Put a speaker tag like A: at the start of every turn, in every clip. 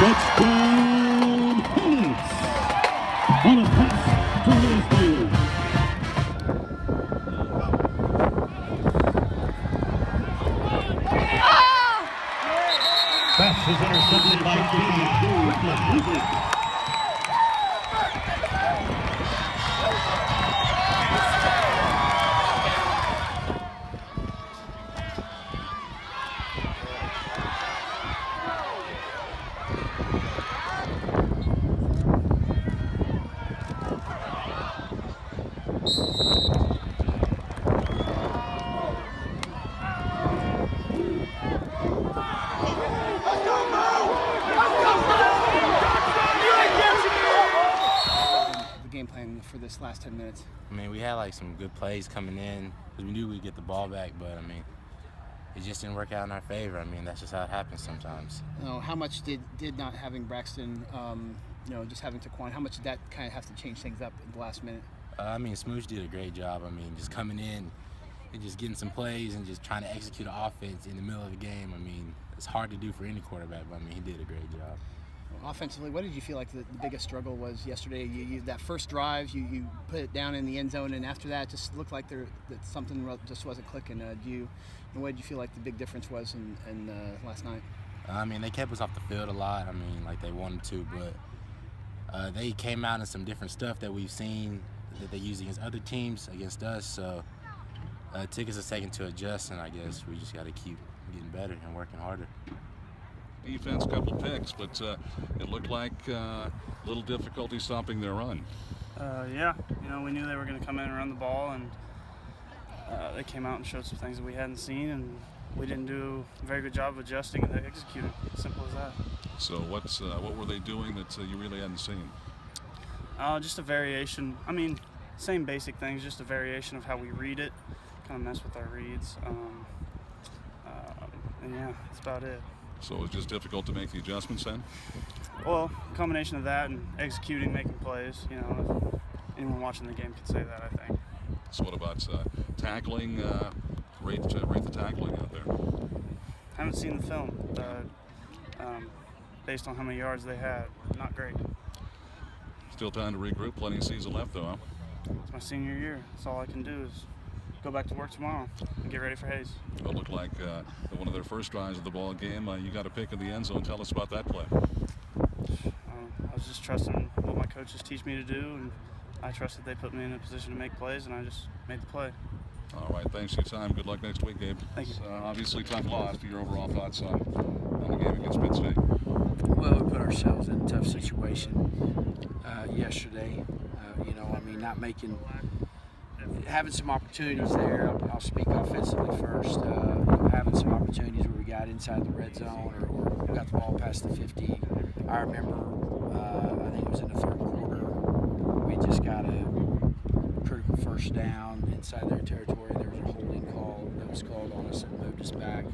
A: Touchdown, Hornets! On a pass to Mayfield. Pass is intercepted by Gabe Cleveland.
B: For this last 10 minutes?
C: I mean, we had like some good plays coming in because we knew we'd get the ball back, but I mean, it just didn't work out in our favor. I mean, that's just how it happens sometimes.
B: You know, how much did not having Braxton, just having Taquan, how much did that kind of have to change things up in the last minute?
C: I mean, Smooch did a great job. I mean, just coming in and just getting some plays and just trying to execute an offense in the middle of the game. I mean, it's hard to do for any quarterback, but I mean, he did a great job.
B: Offensively, what did you feel like the biggest struggle was yesterday? That first drive, you put it down in the end zone, and after that, it just looked like that something just wasn't clicking. What did you feel like the big difference was in last night?
C: I mean, they kept us off the field a lot. I mean, like they wanted to, but they came out in some different stuff that we've seen that they use against other teams, against us. So it took us a second to adjust, and I guess we just got to keep getting better and working harder.
D: Defense, couple picks, but it looked like a little difficulty stopping their run.
E: Yeah, we knew they were going to come in and run the ball, and they came out and showed some things that we hadn't seen, and we didn't do a very good job of adjusting and executing. Simple as that.
D: So what were they doing that you really hadn't seen?
E: Just a variation. I mean, same basic things, just a variation of how we read it, kind of mess with our reads. And yeah, that's about it.
D: So it was just difficult to make the adjustments then?
E: Well, a combination of that and executing, making plays. Anyone watching the game could say that, I think.
D: So what about tackling? Rate the tackling out there.
E: Haven't seen the film. Based on how many yards they had, not great.
D: Still time to regroup. Plenty of season left, though, huh?
E: It's my senior year. That's all I can do is go back to work tomorrow and get ready for Hayes.
D: Well, it looked like one of their first drives of the ball game. You got a pick in the end zone. Tell us about that play.
E: I was just trusting what my coaches teach me to do, and I trusted they put me in a position to make plays, and I just made the play.
D: All right, thanks for your time. Good luck next week, Gabe.
E: Thank you.
D: Obviously, tough loss. Your overall thoughts on the game against Pitt State?
F: Well, we put ourselves in a tough situation yesterday. Not having some opportunities there. I'll speak offensively first. Having some opportunities where we got inside the red zone or got the ball past the 50. I remember, I think it was in the third quarter, we just got a critical first down inside their territory. There was a holding call that was called on us and moved us back.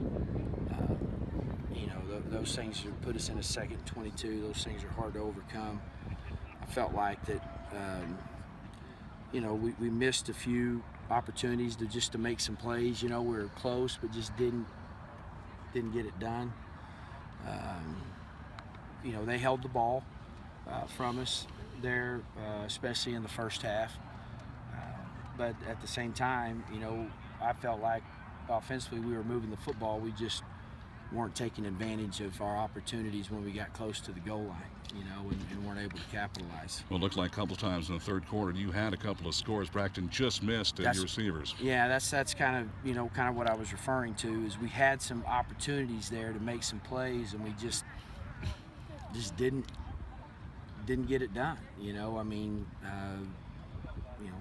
F: Those things would put us in a second 22. Those things are hard to overcome. I felt like that, we missed a few opportunities to make some plays. We were close, but just didn't get it done. They held the ball from us there, especially in the first half. But at the same time, I felt like offensively we were moving the football. We just weren't taking advantage of our opportunities when we got close to the goal line, and weren't able to capitalize.
D: Well, it looked like a couple times in the third quarter you had a couple of scores Braxton just missed at your receivers.
F: Yeah, that's kind of what I was referring to, is we had some opportunities there to make some plays, and we just didn't get it done.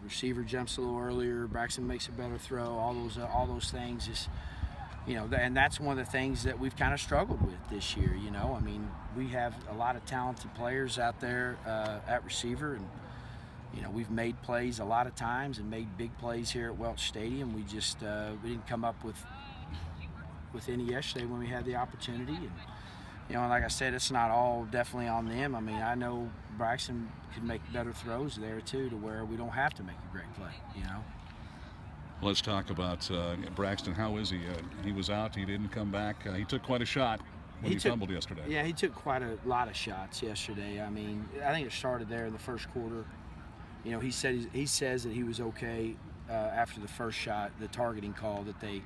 F: Receiver jumps a little earlier, Braxton makes a better throw, all those things just. And that's one of the things that we've kind of struggled with this year. We have a lot of talented players out there at receiver, and we've made plays a lot of times and made big plays here at Welch Stadium. We just we didn't come up with any yesterday when we had the opportunity. And like I said, it's not all definitely on them. I know Braxton could make better throws there too, to where we don't have to make a great play.
D: Let's talk about Braxton. How is he? He was out. He didn't come back. He took quite a shot when he fumbled yesterday.
F: Yeah, he took quite a lot of shots yesterday. I mean, I think it started there in the first quarter. You know, he says that he was okay after the first shot, the targeting call that they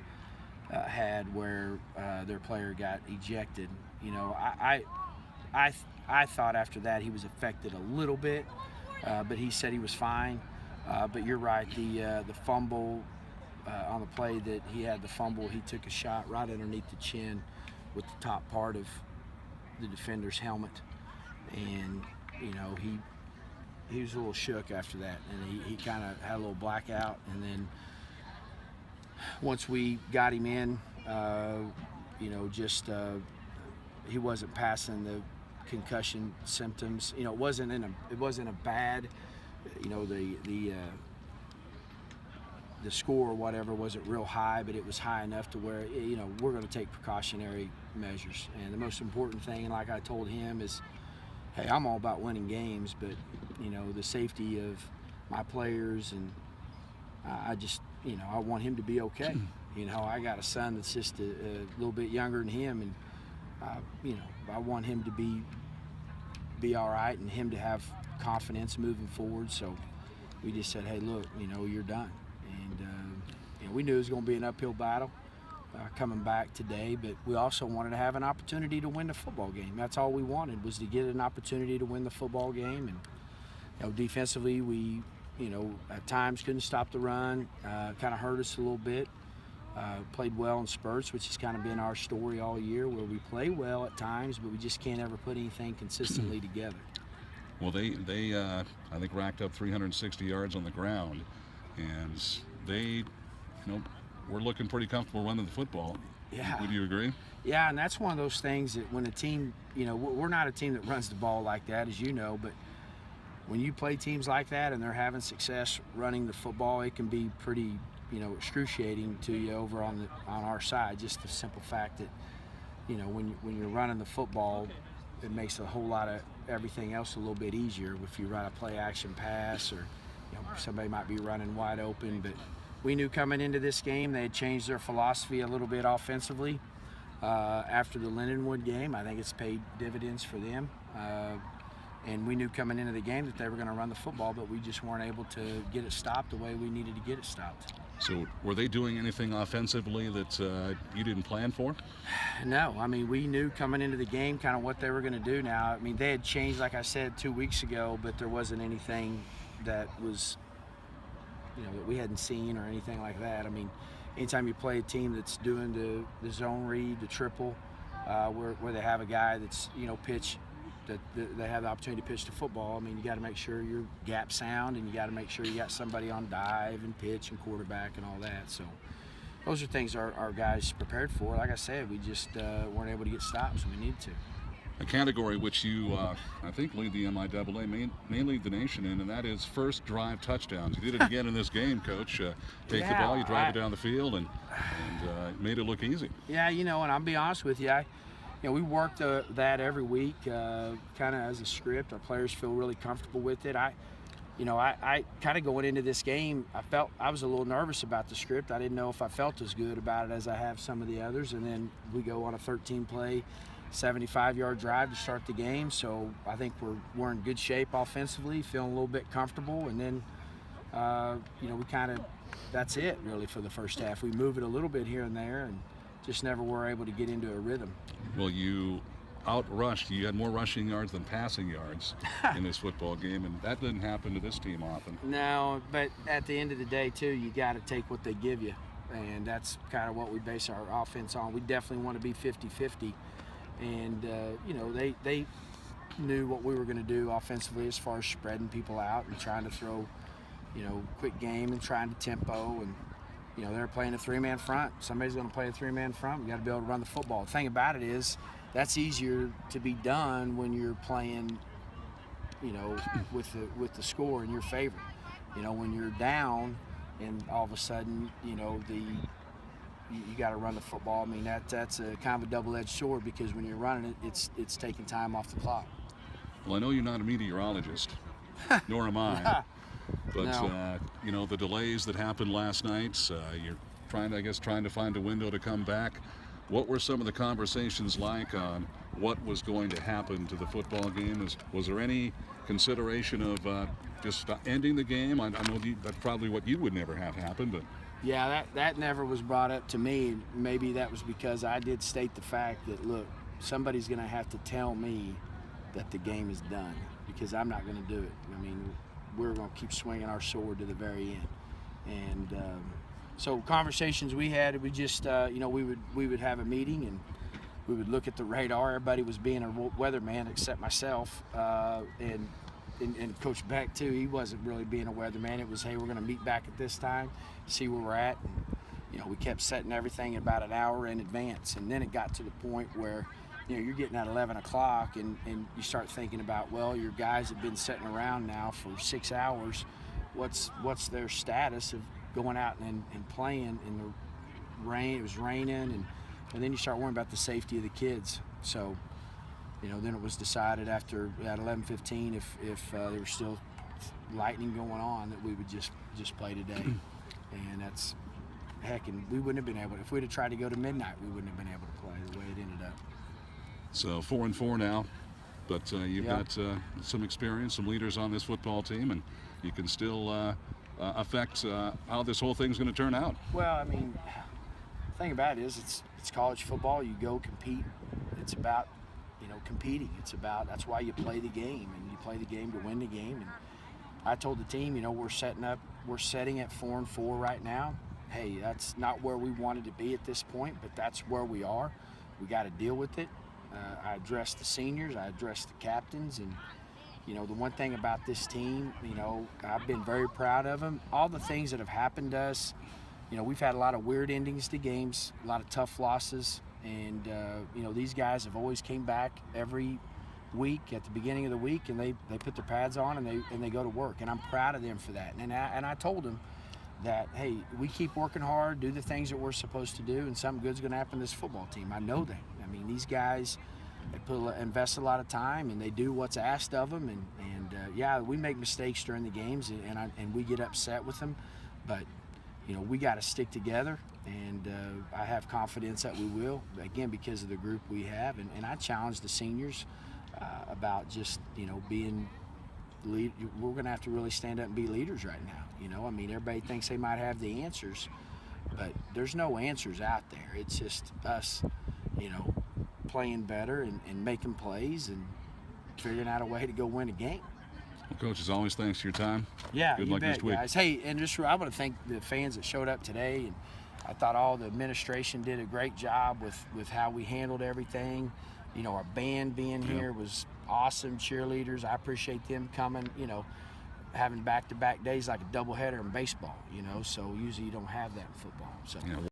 F: had where their player got ejected. You know, I thought after that he was affected a little bit, but he said he was fine. But you're right, the fumble on the play that he had the fumble, he took a shot right underneath the chin with the top part of the defender's helmet, and you know he was a little shook after that, and he kind of had a little blackout, and then once we got him in, you know, just he wasn't passing the concussion symptoms. You know, it wasn't a bad, you know, the score or whatever wasn't real high, but it was high enough to where, you know, we're going to take precautionary measures. And the most important thing, like I told him, is, hey, I'm all about winning games, but, you know, the safety of my players, and I just, you know, I want him to be okay. You know, I got a son that's just a little bit younger than him, and, you know, I want him to be all right and him to have confidence moving forward. So we just said, hey, look, you know, you're done. And you know, we knew it was going to be an uphill battle coming back today, but we also wanted to have an opportunity to win the football game. That's all we wanted, was to get an opportunity to win the football game. And you know, defensively, we, you know, at times couldn't stop the run, kind of hurt us a little bit. Played well in spurts, which has kind of been our story all year, where we play well at times, but we just can't ever put anything consistently together.
D: Well, they I think racked up 360 yards on the ground, and they, you know, were looking pretty comfortable running the football.
F: Yeah.
D: Would you agree?
F: Yeah, and that's one of those things that when a team, you know, we're not a team that runs the ball like that, as you know, but when you play teams like that and they're having success running the football, it can be pretty, you know, excruciating to you over on our side. Just the simple fact that, you know, when you're running the football, it makes a whole lot of everything else a little bit easier. If you run a play action pass, or you know, somebody might be running wide open. But we knew coming into this game they had changed their philosophy a little bit offensively after the Lindenwood game. I think it's paid dividends for them. And we knew coming into the game that they were going to run the football, but we just weren't able to get it stopped the way we needed to get it stopped.
D: So were they doing anything offensively that you didn't plan for?
F: No, I mean, we knew coming into the game kind of what they were going to do now. I mean, they had changed, like I said, 2 weeks ago, but there wasn't anything that was, you know, that we hadn't seen or anything like that. I mean, anytime you play a team that's doing the zone read, the triple, where they have a guy that's, you know, pitch, that they have the opportunity to pitch the football, I mean, you got to make sure you're gap sound, and you got to make sure you got somebody on dive and pitch and quarterback and all that. So those are things our guys prepared for. Like I said, we just weren't able to get stops, and we needed to.
D: A category which you, I think, lead the MIAA, may lead the nation in, and that is first drive touchdowns. You did it again in this game, Coach. Take the ball, you drive it down the field, and made it look easy.
F: Yeah, you know, and I'll be honest with you, you know, we worked that every week, kind of as a script. Our players feel really comfortable with it. I kind of going into this game, I was a little nervous about the script. I didn't know if I felt as good about it as I have some of the others. And then we go on a 13-play, 75-yard drive to start the game. So I think we're in good shape offensively, feeling a little bit comfortable. And then, you know, that's it really for the first half. We move it a little bit here and there, and just never were able to get into a rhythm.
D: Well, you outrushed. You had more rushing yards than passing yards in this football game, and that didn't happen to this team often.
F: No, but at the end of the day, too, you got to take what they give you, and that's kind of what we base our offense on. We definitely want to be 50-50, and, you know, they knew what we were going to do offensively as far as spreading people out and trying to throw, you know, quick game and trying to tempo, and you know, they're playing a three-man front. Somebody's going to play a three-man front. We got to be able to run the football. The thing about it is, that's easier to be done when you're playing, you know, with the score in your favor. You know, when you're down, and all of a sudden, you know, you got to run the football. I mean, that's a kind of a double-edged sword, because when you're running it, it's taking time off the clock.
D: Well, I know you're not a meteorologist, nor am I. But,
F: no.
D: You know, the delays that happened last night, you're trying to find a window to come back. What were some of the conversations like on what was going to happen to the football game? Was there any consideration of just ending the game? I know that's probably what you would never have happen, but
F: Yeah, that never was brought up to me. Maybe that was because I did state the fact that, look, somebody's going to have to tell me that the game is done, because I'm not going to do it. I mean, we're going to keep swinging our sword to the very end. And so conversations we had, we just, we would have a meeting and we would look at the radar. Everybody was being a weatherman except myself, and Coach Beck too. He wasn't really being a weatherman. It was, hey, we're going to meet back at this time, see where we're at. And, we kept setting everything about an hour in advance. And then it got to the point where, you're getting at 11 o'clock and you start thinking about, well, your guys have been sitting around now for 6 hours. What's their status of going out and playing in the rain? It was raining, and then you start worrying about the safety of the kids. So, then it was decided at 11:15 if there was still lightning going on, that we would just play today. And that's, and we wouldn't have been able to, if we'd have tried to go to midnight, we wouldn't have been able to play the way it ended up.
D: So 4-4 now, but you've got some experience, some leaders on this football team, and you can still affect how this whole thing's going to turn out.
F: Well, I mean, the thing about it is it's college football. You go compete. It's about competing. It's about, that's why you play the game, and you play the game to win the game. And I told the team, we're setting at 4-4 right now. Hey, that's not where we wanted to be at this point, but that's where we are. We got to deal with it. I addressed the seniors, I addressed the captains, and the one thing about this team, I've been very proud of them. All the things that have happened to us, we've had a lot of weird endings to games, a lot of tough losses, and these guys have always came back every week at the beginning of the week, and they put their pads on and they go to work, and I'm proud of them for that. And I told them that, hey, we keep working hard, do the things that we're supposed to do, and something good's going to happen to this football team. I know that. I mean, these guys, they invest a lot of time, and they do what's asked of them. And we make mistakes during the games, and we get upset with them. But, we got to stick together, and I have confidence that we will, again, because of the group we have. And I challenge the seniors about just, being lead. We're going to have to really stand up and be leaders right now. I mean, everybody thinks they might have the answers, but there's no answers out there. It's just us, playing better and making plays and figuring out a way to go win a game.
D: Well, Coach, as always, thanks for your time.
F: Yeah,
D: good
F: you
D: luck
F: bet,
D: this week.
F: guys. Hey, and I want to thank the fans that showed up today, and I thought all the administration did a great job with how we handled everything. Our band being here was awesome. Cheerleaders, I appreciate them coming. Having back-to-back days like a doubleheader in baseball. So usually you don't have that in football. So.